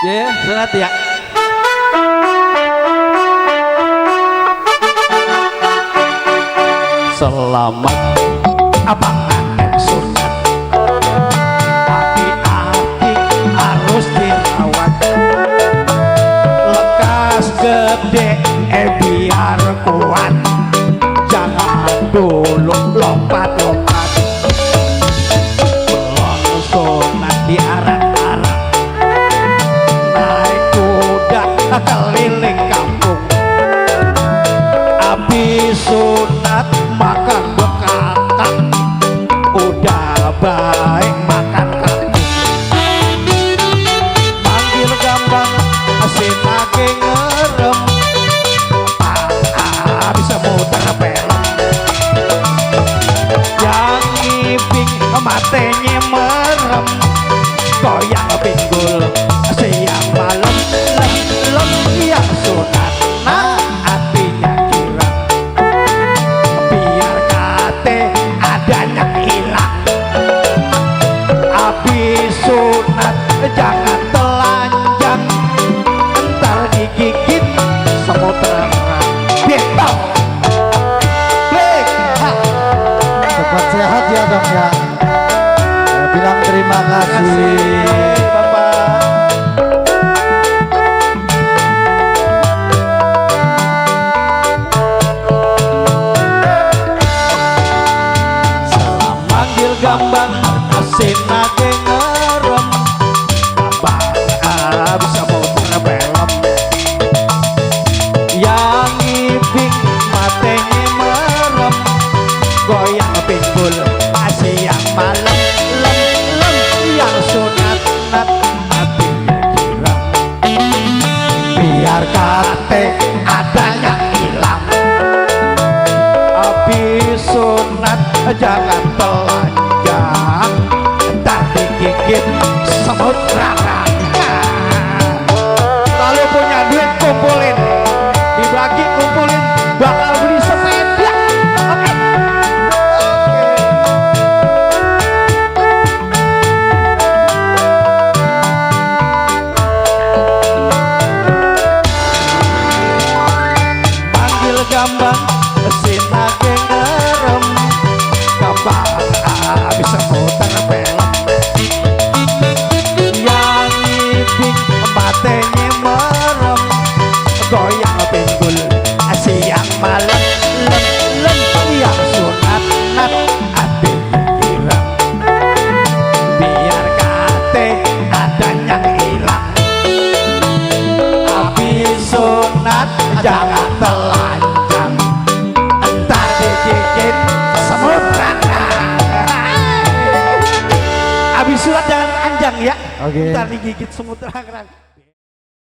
Ya, sunat ya. Selamat abang anak sunat, hati-hati harus dirawat. Lekas gede biar kuat, jangan dulu lompat-lompat. Belum sunat diarak-arak, naik kuda keliling kampung. Habis sunat makan bekakak, udah baik makan kangkung. Manggil gambang asin lagi ngerem, bisa muter pelem. Yang ngiping matenya merem, goyang pinggul siang malam. Lem yang sunat nah hatinya girang, biar kate adanya hilang. Habis sunat jangan telanjang, entar digigit semut terang. Betul. Cepat sehat ya dong ya. Saya bilang terima kasih. Bapak. Salam manggil gambang asin nage ngerem, abang bisa muter pelem. Yang ngiping matenya merem, goyang pinggul siang malam. Lem yang sunat nat hatinya girang, biar kate adanya hilang. Habis sunat jangan telanjang, entar digigit semut rarang. Kalau punya duit kumpulin, dibagi kumpulin, bakal beli sepeda. Oke. Panggil gambang mesin lagi ngerem, gambang bisa muter pelem. Yang ngiping matenya merem, goyang pinggul siang malam. Lem yang sunat nat hatinya girang, biar kate adanya hilang. Habis sunat jangan telanjang, entar digigit semut rarang. Habis sunat jangan anjang ya, Oke. entar digigit semut rarang.